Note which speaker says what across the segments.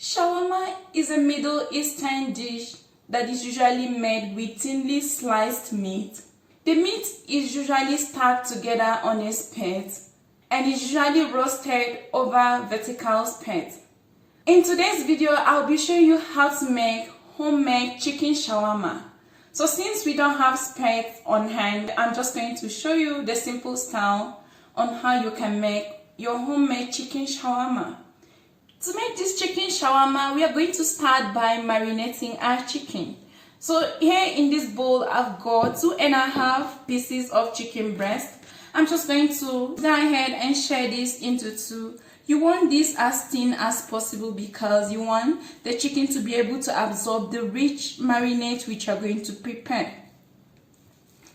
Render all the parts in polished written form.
Speaker 1: Shawarma is a Middle Eastern dish that is usually made with thinly sliced meat. The meat is usually stacked together on a spit and is usually roasted over vertical spit. In today's video, I'll be showing you how to make homemade chicken shawarma. So since we don't have spit on hand, I'm just going to show you the simple style on how you can make your homemade chicken shawarma. To make this chicken shawarma, we are going to start by marinating our chicken. So here in this bowl, I've got 2.5 pieces of chicken breast. I'm just going to go ahead and share this into two. You want this as thin as possible because you want the chicken to be able to absorb the rich marinade which you're going to prepare.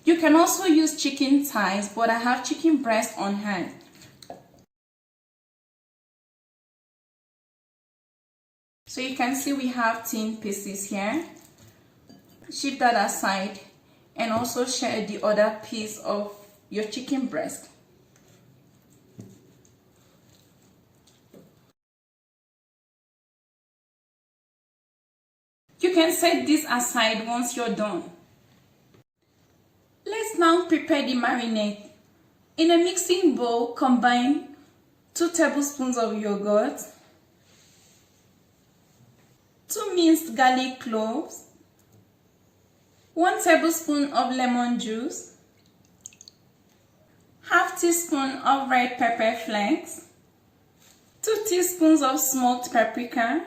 Speaker 1: You can also use chicken thighs, but I have chicken breast on hand. So you can see we have thin pieces here. Shift that aside and also share the other piece of your chicken breast. You can set this aside once you're done. Let's now prepare the marinade. In a mixing bowl, combine 2 tablespoons of yogurt, 2 minced garlic cloves, 1 tablespoon of lemon juice, half teaspoon of red pepper flakes, 2 teaspoons of smoked paprika,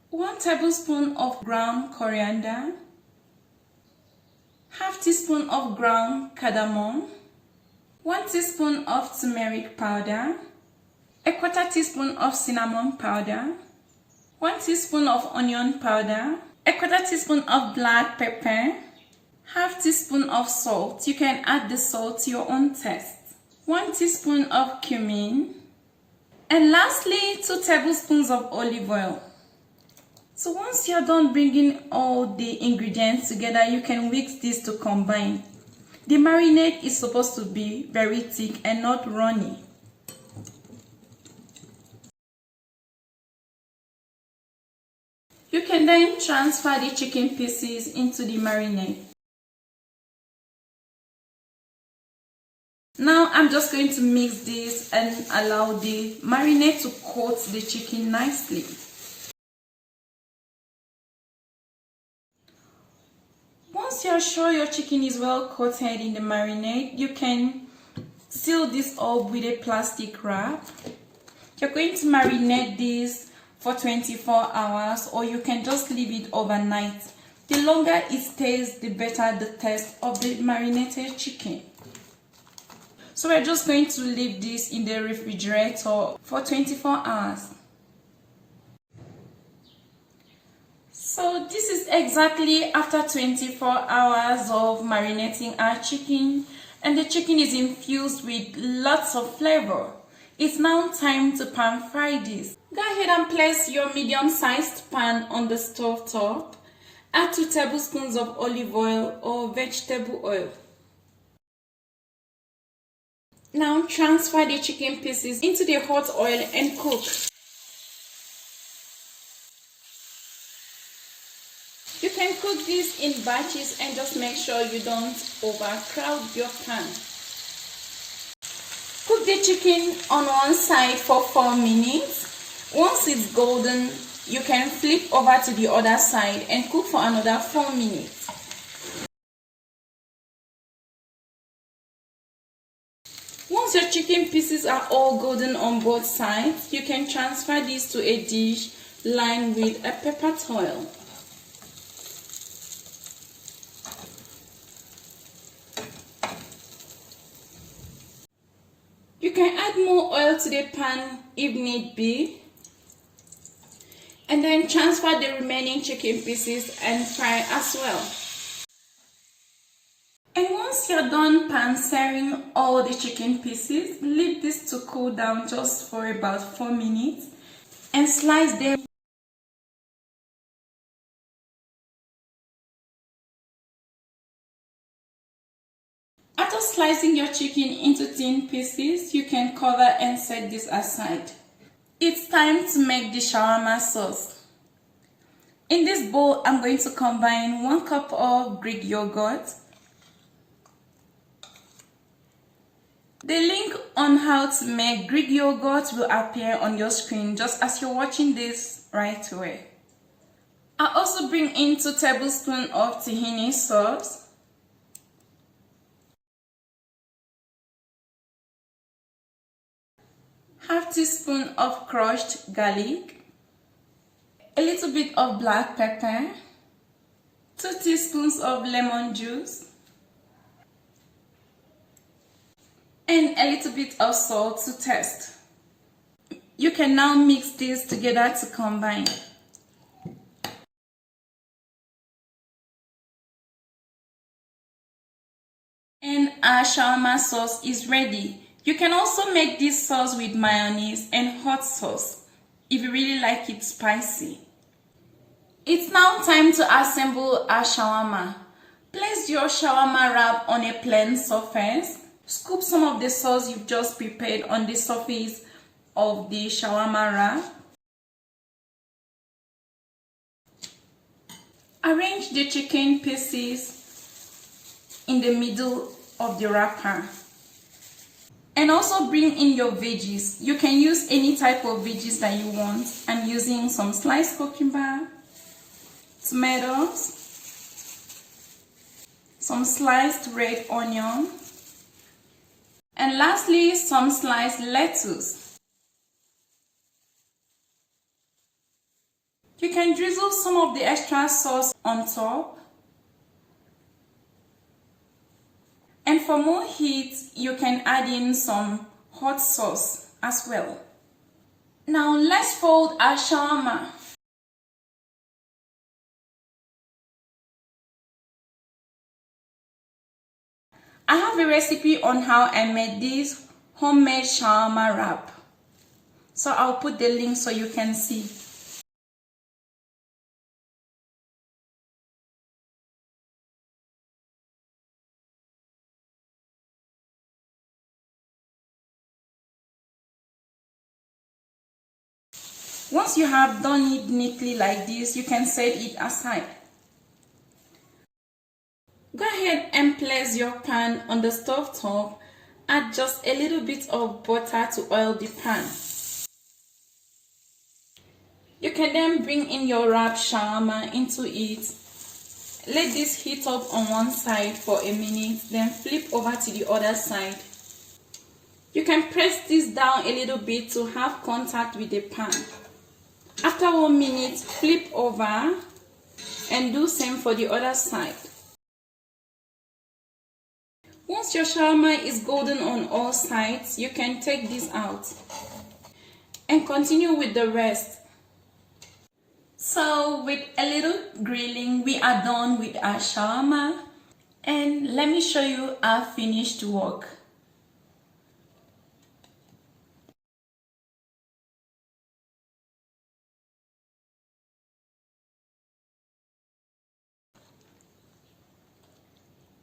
Speaker 1: 1 tablespoon of ground coriander, half teaspoon of ground cardamom, 1 teaspoon of turmeric powder, 1/4 teaspoon of cinnamon powder, 1 teaspoon of onion powder, 1/4 teaspoon of black pepper, half teaspoon of salt. You can add the salt to your own taste. 1 teaspoon of cumin, and lastly 2 tablespoons of olive oil. So once you're done bringing all the ingredients together, you can whisk this to combine. The marinade is supposed to be very thick and not runny. You can then transfer the chicken pieces into the marinade. Now I'm just going to mix this and allow the marinade to coat the chicken nicely. Once you're sure your chicken is well coated in the marinade, you can seal this up with a plastic wrap. You're going to marinate this for 24 hours, or you can just leave it overnight. The longer it stays, the better the taste of the marinated chicken. So we're just going to leave this in the refrigerator for 24 hours. So this is exactly after 24 hours of marinating our chicken, and the chicken is infused with lots of flavor. It's now time to pan fry this. Go ahead and place your medium-sized pan on the stove top. Add 2 tablespoons of olive oil or vegetable oil. Now transfer the chicken pieces into the hot oil and cook. You can cook this in batches and just make sure you don't overcrowd your pan. Cook the chicken on one side for 4 minutes. Once it's golden, you can flip over to the other side and cook for another 4 minutes. Once your chicken pieces are all golden on both sides, you can transfer this to a dish lined with a paper towel. You can add more oil to the pan if need be, and then transfer the remaining chicken pieces and fry as well. And once you're done pan-searing all the chicken pieces, leave this to cool down just for about 4 minutes and slice them. After slicing your chicken into thin pieces, you can cover and set this aside. It's time to make the shawarma sauce. In this bowl, I'm going to combine 1 cup of Greek yogurt. The link on how to make Greek yogurt will appear on your screen just as you're watching this right away. I'll also bring in 2 tablespoons of tahini sauce, half teaspoon of crushed garlic, a little bit of black pepper, 2 teaspoons of lemon juice, and a little bit of salt to taste. You can now mix this together to combine. And our shawarma sauce is ready. You can also make this sauce with mayonnaise and hot sauce if you really like it spicy. It's now time to assemble our shawarma. Place your shawarma wrap on a plain surface. Scoop some of the sauce you've just prepared on the surface of the shawarma wrap. Arrange the chicken pieces in the middle of the wrapper. And also bring in your veggies. You can use any type of veggies that you want. I'm using some sliced cucumber, tomatoes, some sliced red onion, and lastly some sliced lettuce. You can drizzle some of the extra sauce on top. And for more heat, you can add in some hot sauce as well. Now let's fold our shawarma. I have a recipe on how I made this homemade shawarma wrap. So I'll put the link so you can see. Once you have done it neatly like this, you can set it aside. Go ahead and place your pan on the stove top. Add just a little bit of butter to oil the pan. You can then bring in your wrapped shawarma into it. Let this heat up on one side for a minute, then flip over to the other side. You can press this down a little bit to have contact with the pan. After 1 minute, flip over and do same for the other side. Once your shawarma is golden on all sides, you can take this out and continue with the rest. So with a little grilling, we are done with our shawarma, and let me show you our finished work.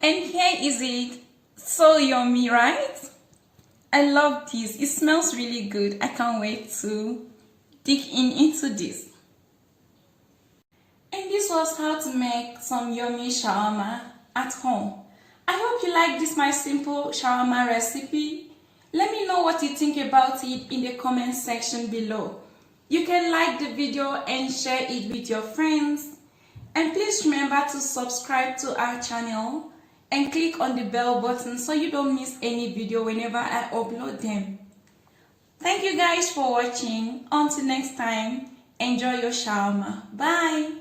Speaker 1: And here is it. So yummy, right? I love this. It smells really good. I can't wait to dig into this. And this was how to make some yummy shawarma at home. I hope you like this my simple shawarma recipe. Let me know what you think about it in the comment section below. You can like the video and share it with your friends. And please remember to subscribe to our channel and click on the bell button so you don't miss any video whenever I upload them. Thank you guys for watching. Until next time, enjoy your shawarma. Bye.